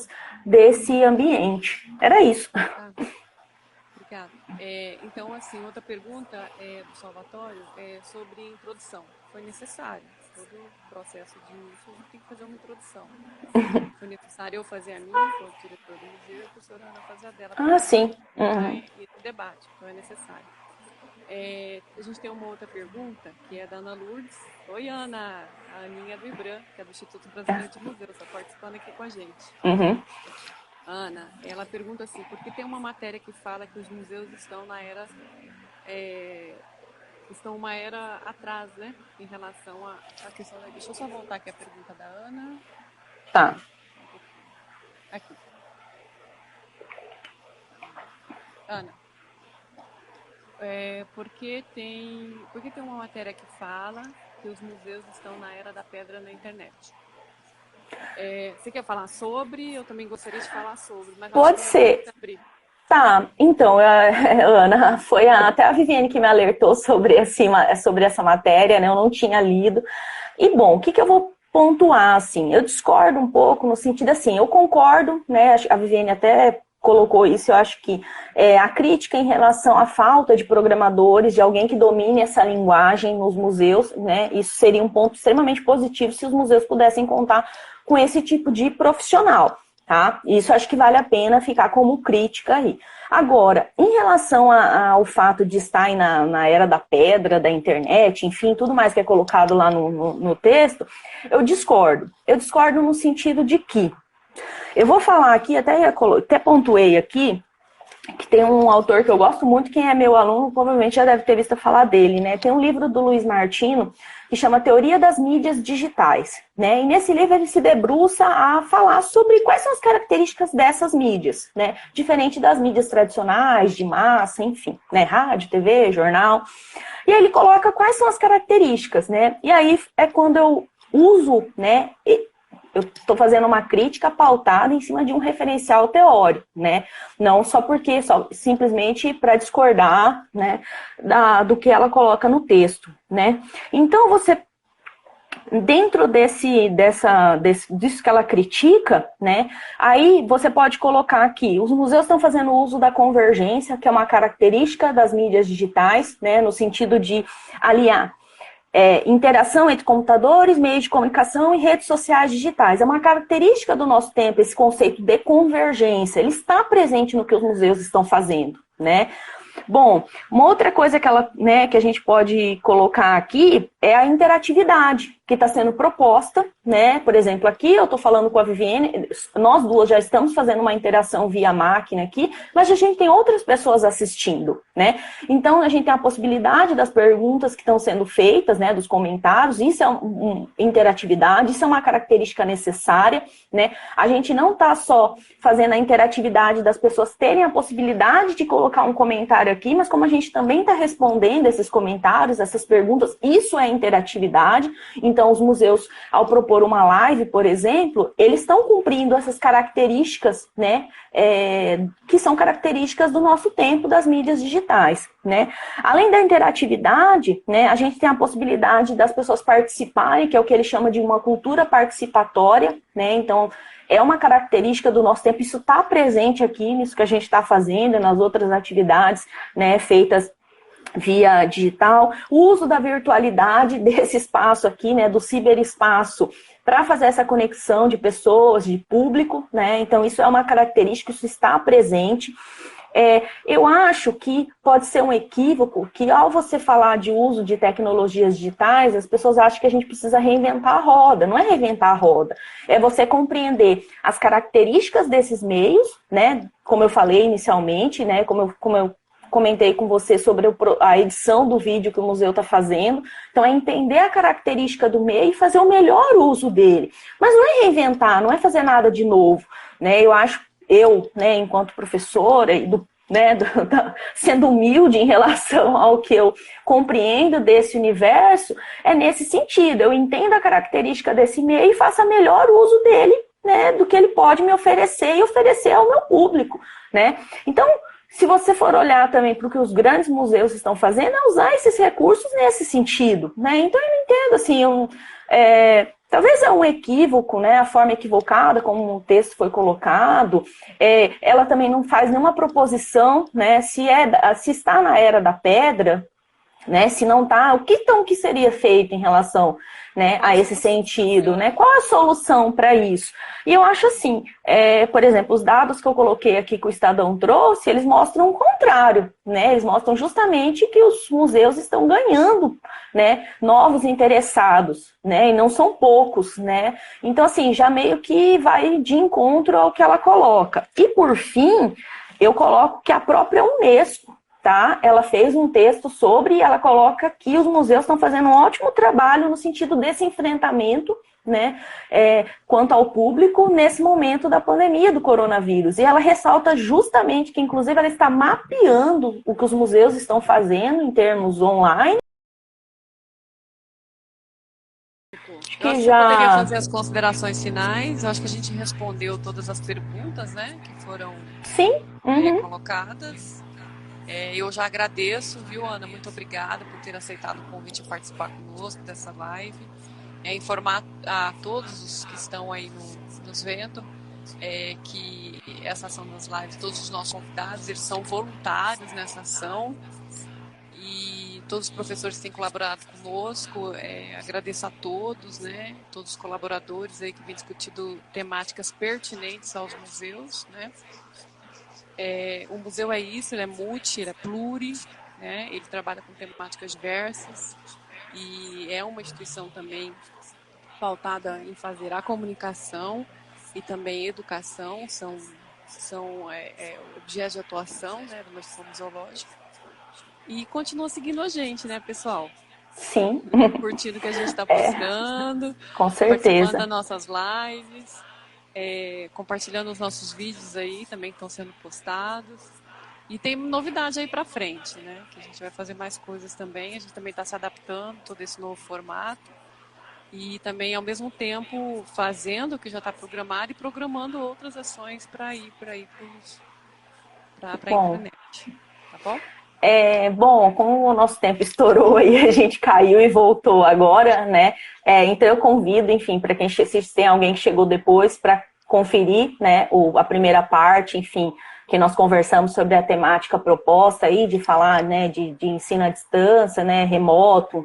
desse ambiente. Era isso. Obrigada. Então, assim, outra pergunta do Salvatório é sobre introdução. Foi necessário? Todo o processo de início, a gente tem que fazer uma introdução. Foi necessário eu fazer a minha, como diretor do museu, e a professora Ana fazer a dela. Sim. E o debate, então é necessário. A gente tem uma outra pergunta, que é da Ana Lourdes. Oi, Ana, a Aninha do IBRAM, que é do Instituto Brasileiro de Museus, está participando aqui com a gente. Ana, ela pergunta assim, porque tem uma matéria que fala que os museus estão na era... estão uma era atrás, né, em relação à questão da... Deixa eu só voltar aqui a pergunta da Ana. Tá. Aqui. Ana, porque tem uma matéria que fala que os museus estão na era da pedra na internet. Você quer falar sobre? Eu também gostaria de falar sobre. Mas pode ser. Tá, então, Ana, foi até a Viviane que me alertou sobre essa matéria, né? Eu não tinha lido. E, bom, o que eu vou pontuar, assim? Eu discordo um pouco no sentido, assim, eu concordo, né? A Viviane até colocou isso, eu acho que a crítica em relação à falta de programadores, de alguém que domine essa linguagem nos museus, né? Isso seria um ponto extremamente positivo se os museus pudessem contar com esse tipo de profissional. Tá? Isso acho que vale a pena ficar como crítica aí. Agora, em relação ao fato de estar aí na era da pedra, da internet, enfim, tudo mais que é colocado lá no texto, eu discordo. Eu discordo no sentido de que, eu vou falar aqui, até pontuei aqui, que tem um autor que eu gosto muito, quem é meu aluno provavelmente já deve ter visto falar dele, né? Tem um livro do Luiz Martino que chama Teoria das Mídias Digitais, né? E nesse livro ele se debruça a falar sobre quais são as características dessas mídias, né? Diferente das mídias tradicionais, de massa, enfim, né? Rádio, TV, jornal. E aí ele coloca quais são as características, né? E aí é quando eu uso, né? Eu estou fazendo uma crítica pautada em cima de um referencial teórico, né? Não simplesmente para discordar, né, do que ela coloca no texto, né? Então, dentro disso que ela critica, né, aí você pode colocar aqui, os museus estão fazendo uso da convergência, que é uma característica das mídias digitais, né, no sentido de aliar interação entre computadores, meios de comunicação e redes sociais digitais. É uma característica do nosso tempo, esse conceito de convergência. Ele está presente no que os museus estão fazendo, né? Bom, uma outra coisa que a gente pode colocar aqui é a interatividade que está sendo proposta, né? Por exemplo, aqui eu estou falando com a Viviane, nós duas já estamos fazendo uma interação via máquina aqui, mas a gente tem outras pessoas assistindo, né? Então, a gente tem a possibilidade das perguntas que estão sendo feitas, né? Dos comentários, isso é interatividade, isso é uma característica necessária, né? A gente não está só fazendo a interatividade das pessoas terem a possibilidade de colocar um comentário aqui, mas como a gente também está respondendo esses comentários, essas perguntas, isso é interatividade. Então, os museus, ao propor uma live, por exemplo, eles estão cumprindo essas características, né, que são características do nosso tempo, das mídias digitais, né. Além da interatividade, né, a gente tem a possibilidade das pessoas participarem, que é o que ele chama de uma cultura participatória, né, então é uma característica do nosso tempo, isso está presente aqui nisso que a gente está fazendo, nas outras atividades, né, feitas via digital, o uso da virtualidade desse espaço aqui, né, do ciberespaço, para fazer essa conexão de pessoas, de público, né, então isso é uma característica, isso está presente. Eu acho que pode ser um equívoco que, ao você falar de uso de tecnologias digitais, as pessoas acham que a gente precisa reinventar a roda. Não é reinventar a roda, é você compreender as características desses meios, né? Como eu falei inicialmente, né? Como eu comentei com você sobre a edição do vídeo que o museu está fazendo. Então, é entender a característica do meio e fazer o melhor uso dele. Mas não é reinventar, não é fazer nada de novo, né? Eu acho, né, enquanto professora, sendo humilde em relação ao que eu compreendo desse universo, é nesse sentido. Eu entendo a característica desse meio e faço o melhor uso dele, né, do que ele pode me oferecer e oferecer ao meu público, né? Então, se você for olhar também para o que os grandes museus estão fazendo, é usar esses recursos nesse sentido, né? Então, eu não entendo, assim, talvez é um equívoco, né? A forma equivocada como o texto foi colocado, ela também não faz nenhuma proposição, né? Se está na era da pedra, né? Se não está, o que seria feito em relação, né, a esse sentido, né? Qual a solução para isso? E eu acho assim, por exemplo, os dados que eu coloquei aqui que o Estadão trouxe, eles mostram o contrário, né? Eles mostram justamente que os museus estão ganhando, né, novos interessados, né? E não são poucos, né? Então, assim, já meio que vai de encontro ao que ela coloca. E, por fim, eu coloco que a própria Unesco, tá? Ela fez um texto sobre, e ela coloca que os museus estão fazendo um ótimo trabalho no sentido desse enfrentamento, né, quanto ao público nesse momento da pandemia do coronavírus. E ela ressalta justamente que, inclusive, ela está mapeando o que os museus estão fazendo em termos online. Eu acho que eu poderia fazer as considerações finais. Eu acho que a gente respondeu todas as perguntas, né, que foram colocadas. Eu já agradeço, viu, Ana? Muito obrigada por ter aceitado o convite de participar conosco dessa live. Informar a todos os que estão aí nos vendo que essa ação das lives, todos os nossos convidados, eles são voluntários nessa ação. E todos os professores que têm colaborado conosco, agradeço a todos, né? Todos os colaboradores aí que vêm discutindo temáticas pertinentes aos museus, né? O museu é isso, ele é multi, ele é pluri, né? Ele trabalha com temáticas diversas e é uma instituição também pautada em fazer a comunicação e também educação, são objetos de atuação, né, da instituição museológica. E continua seguindo a gente, né, pessoal? Sim. Curtindo o que a gente está postando, com certeza, participando das nossas lives. Compartilhando os nossos vídeos aí também que estão sendo postados. E tem novidade aí pra frente, né? Que a gente vai fazer mais coisas também. A gente também está se adaptando a todo esse novo formato. E também, ao mesmo tempo, fazendo o que já está programado e programando outras ações para ir para a internet. Tá bom? Bom, como o nosso tempo estourou e a gente caiu e voltou agora, né? Então eu convido, enfim, para quem, se tem alguém que chegou depois, para conferir, né, a primeira parte, enfim, que nós conversamos sobre a temática proposta aí, de falar, né, de ensino à distância, né, remoto,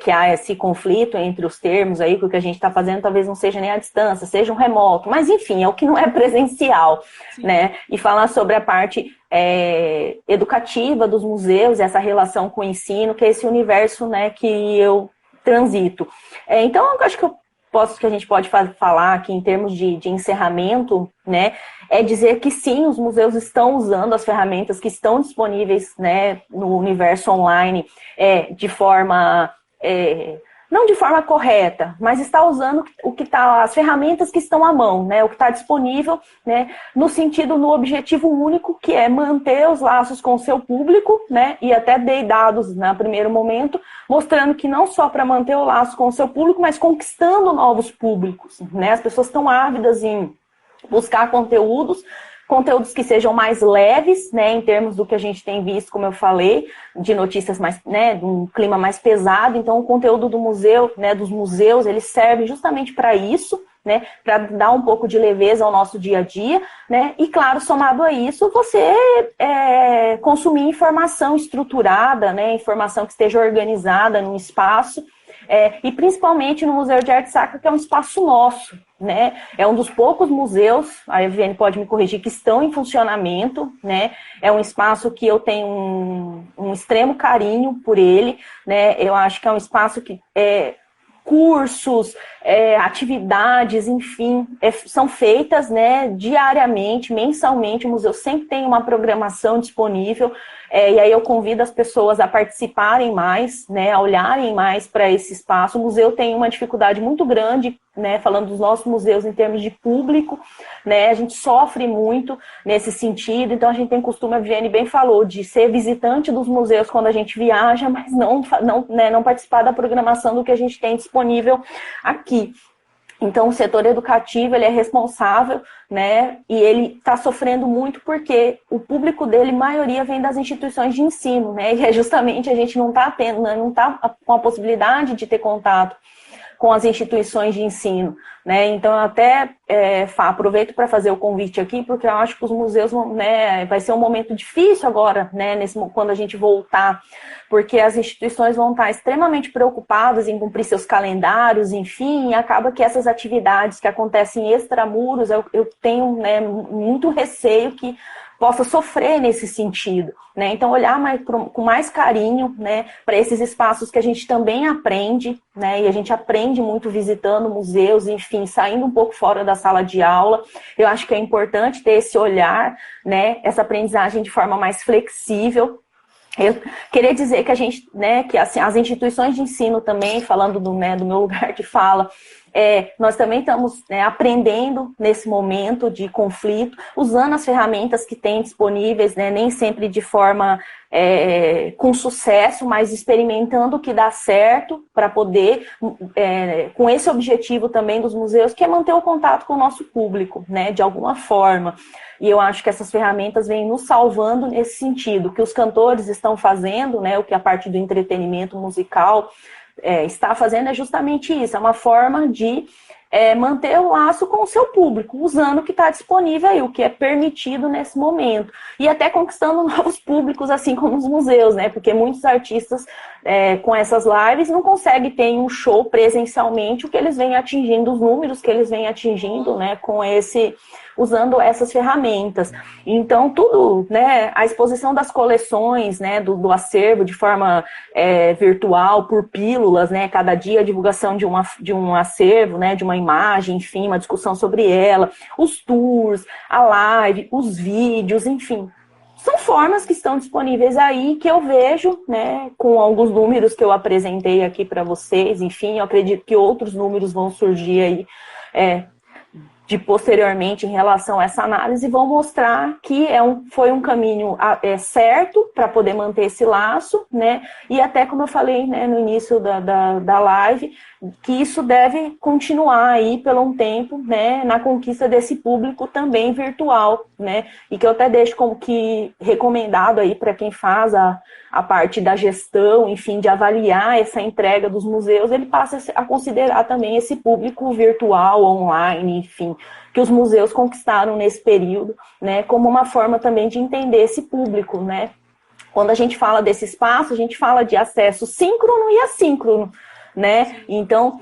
que há esse conflito entre os termos aí, que o que a gente está fazendo talvez não seja nem à distância, seja um remoto, mas enfim, é o que não é presencial, né? E falar sobre a parte educativa dos museus, essa relação com o ensino, que é esse universo, né, que eu transito. Então, eu acho que que a gente pode falar aqui em termos de encerramento, né, é dizer que sim, os museus estão usando as ferramentas que estão disponíveis, né, no universo online de forma, não de forma correta, mas está usando as ferramentas que estão à mão, né, o que está disponível, né, no objetivo único, que é manter os laços com o seu público, né, e até dei dados no primeiro momento, mostrando que não só para manter o laço com o seu público, mas conquistando novos públicos, né, as pessoas estão ávidas em buscar conteúdos que sejam mais leves, né, em termos do que a gente tem visto, como eu falei, de notícias mais, né, de um clima mais pesado. Então, o conteúdo do museu, né, dos museus, ele serve justamente para isso, né, para dar um pouco de leveza ao nosso dia a dia, né, e claro, somado a isso, você consumir informação estruturada, né, informação que esteja organizada num espaço, e principalmente no Museu de Arte Sacra, que é um espaço nosso, né? É um dos poucos museus, a Viviane pode me corrigir, que estão em funcionamento, né? É um espaço que eu tenho um extremo carinho por ele, né? Eu acho que é um espaço que cursos, atividades, enfim, são feitas, né, diariamente, mensalmente. O museu sempre tem uma programação disponível, e aí eu convido as pessoas a participarem mais, né, a olharem mais para esse espaço. O museu tem uma dificuldade muito grande, né, falando dos nossos museus em termos de público, né, a gente sofre muito nesse sentido, então a gente tem costume, a Viviane bem falou, de ser visitante dos museus quando a gente viaja, mas não participar da programação do que a gente tem disponível aqui. Então, o setor educativo, ele é responsável, né, e ele está sofrendo muito porque o público dele, maioria, vem das instituições de ensino, né, e justamente a gente não está tendo, né, não está com a possibilidade de ter contato com as instituições de ensino, né? Então, eu até aproveito para fazer o convite aqui, porque eu acho que os museus né, vai ser um momento difícil agora, né, quando a gente voltar, porque as instituições vão estar extremamente preocupadas em cumprir seus calendários, enfim, e acaba que essas atividades que acontecem extramuros, eu tenho, né, muito receio que possa sofrer nesse sentido, né? Então, olhar com mais carinho, né, para esses espaços que a gente também aprende, né, e a gente aprende muito visitando museus, enfim, saindo um pouco fora da sala de aula. Eu acho que é importante ter esse olhar, né, essa aprendizagem de forma mais flexível. Eu queria dizer que a gente, né, que assim, as instituições de ensino também, falando do meu lugar de fala, nós também estamos, né, aprendendo nesse momento de conflito, usando as ferramentas que tem disponíveis, né, nem sempre de forma com sucesso, mas experimentando o que dá certo para poder, com esse objetivo também dos museus, que é manter o contato com o nosso público, né, de alguma forma. E eu acho que essas ferramentas vêm nos salvando nesse sentido. O que os cantores estão fazendo, né, o que a parte do entretenimento musical está fazendo é justamente isso, é uma forma de manter o laço com o seu público, usando o que está disponível aí, o que é permitido nesse momento. E até conquistando novos públicos, assim como os museus, né? Porque muitos artistas com essas lives não conseguem ter um show presencialmente o que eles vêm atingindo, os números que eles vêm atingindo, né? Usando essas ferramentas. Então, tudo, né? A exposição das coleções, né? Do acervo de forma virtual, por pílulas, né? Cada dia a divulgação de um acervo, né? De uma imagem, enfim, uma discussão sobre ela, os tours, a live, os vídeos, enfim. São formas que estão disponíveis aí que eu vejo, né, com alguns números que eu apresentei aqui para vocês, enfim, eu acredito que outros números vão surgir aí posteriormente em relação a essa análise, vão mostrar que foi um caminho certo para poder manter esse laço, né? E até como eu falei, né, no início da live, que isso deve continuar aí por um tempo, né, na conquista desse público também virtual, né? E que eu até deixo como que recomendado aí para quem faz a parte da gestão, enfim, de avaliar essa entrega dos museus, ele passa a considerar também esse público virtual, online, enfim, que os museus conquistaram nesse período, né, como uma forma também de entender esse público, né. Quando a gente fala desse espaço, a gente fala de acesso síncrono e assíncrono, né? Então,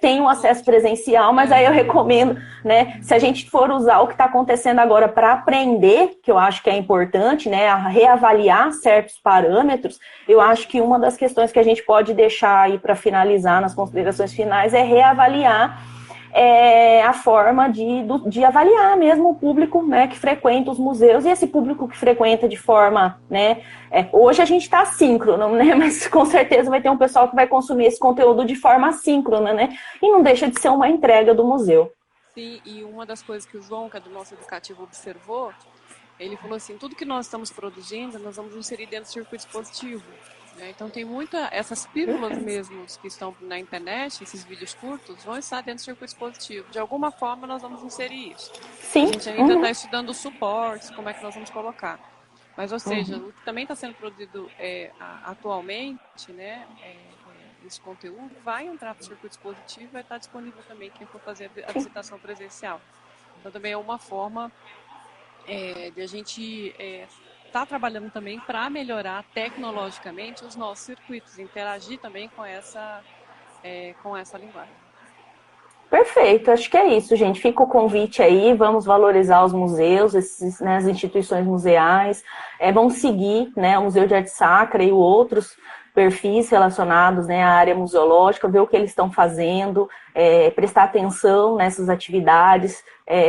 tem um acesso presencial, mas aí eu recomendo, né? Se a gente for usar o que está acontecendo agora para aprender, que eu acho que é importante, né? A reavaliar certos parâmetros, eu acho que uma das questões que a gente pode deixar aí para finalizar nas considerações finais é reavaliar a forma de avaliar mesmo o público, né, que frequenta os museus, e esse público que frequenta de forma, né, hoje a gente está assíncrono, né, mas com certeza vai ter um pessoal que vai consumir esse conteúdo de forma assíncrona, né, e não deixa de ser uma entrega do museu. Sim, e uma das coisas que o João, que é do nosso educativo, observou, ele falou assim, tudo que nós estamos produzindo, nós vamos inserir dentro do circuito expositivo. Então tem essas pílulas mesmo que estão na internet, esses vídeos curtos, vão estar dentro do circuito expositivo. De alguma forma nós vamos inserir isso. Sim. A gente ainda está estudando os suportes, como é que nós vamos colocar. Mas, ou seja, o que também está sendo produzido atualmente, né, esse conteúdo, vai entrar para o circuito expositivo e vai estar disponível também quem for fazer a visitação presencial. Então também é uma forma de a gente está trabalhando também para melhorar tecnologicamente os nossos circuitos, interagir também com essa linguagem. Perfeito, acho que é isso, gente. Fica o convite aí, vamos valorizar os museus, né, as instituições museais, vamos seguir, né, o Museu de Arte Sacra e outros perfis relacionados, né, à área museológica, ver o que eles estão fazendo, prestar atenção nessas atividades,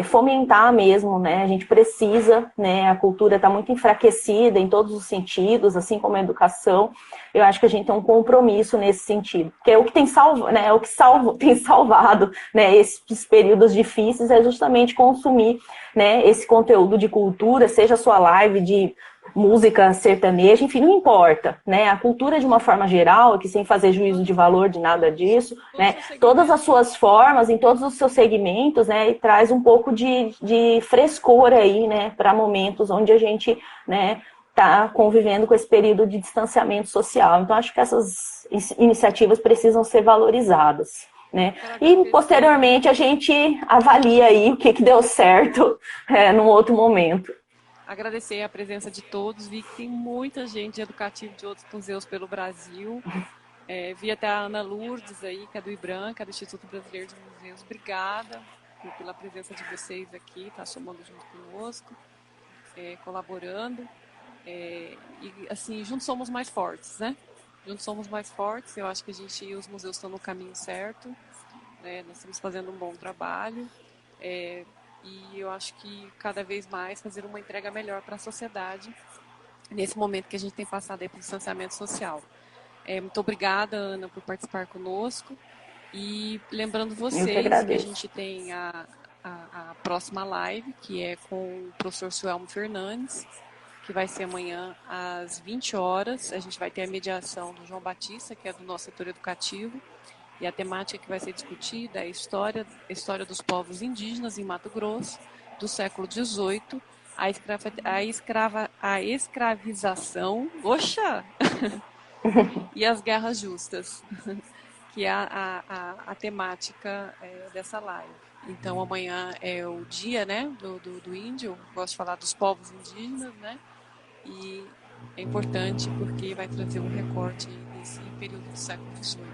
fomentar mesmo, né, a gente precisa, né, a cultura está muito enfraquecida em todos os sentidos, assim como a educação. Eu acho que a gente tem um compromisso nesse sentido, porque é o que tem né, é o que tem salvado, né, esses períodos difíceis, é justamente consumir, né, esse conteúdo de cultura, seja a sua live de música sertaneja, enfim, não importa, né? A cultura de uma forma geral, que sem fazer juízo de valor de nada disso, né? Todas as suas formas, em todos os seus segmentos, né? E traz um pouco de frescor aí, né? Para momentos onde a gente, né? Tá convivendo com esse período de distanciamento social. Então, acho que essas iniciativas precisam ser valorizadas, né? E, posteriormente, a gente avalia aí o que deu certo num outro momento. Agradecer a presença de todos. Vi que tem muita gente educativa de outros museus pelo Brasil. Vi até a Ana Lourdes aí, que é do IBRAM, que é do Instituto Brasileiro de Museus. Obrigada pela presença de vocês aqui, tá somando junto conosco, colaborando. E, assim, juntos somos mais fortes, né? Juntos somos mais fortes. Eu acho que os museus estão no caminho certo, né? Nós estamos fazendo um bom trabalho. E eu acho que cada vez mais fazer uma entrega melhor para a sociedade nesse momento que a gente tem passado aí pelo distanciamento social. Muito obrigada, Ana, por participar conosco. E lembrando vocês que a gente tem a próxima live, que é com o professor Suelmo Fernandes, que vai ser amanhã às 20 horas. A gente vai ter a mediação do João Batista, que é do nosso setor educativo. E a temática que vai ser discutida é a história dos povos indígenas em Mato Grosso, do século XVIII, a escravização, e as guerras justas, que é a temática dessa live. Então, amanhã é o dia, né, do índio, gosto de falar dos povos indígenas, né, e é importante porque vai trazer um recorte desse período do século XVIII.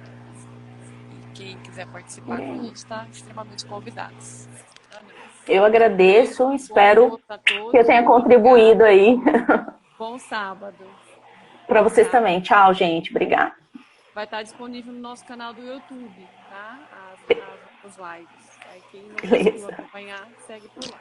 Quem quiser participar com a gente está extremamente convidado. Eu agradeço, espero que eu tenha contribuído aí. Bom sábado. Para vocês também. Tchau, gente. Obrigada. Vai estar disponível no nosso canal do YouTube, tá? As lives. Aí quem não conseguiu acompanhar, segue por lá.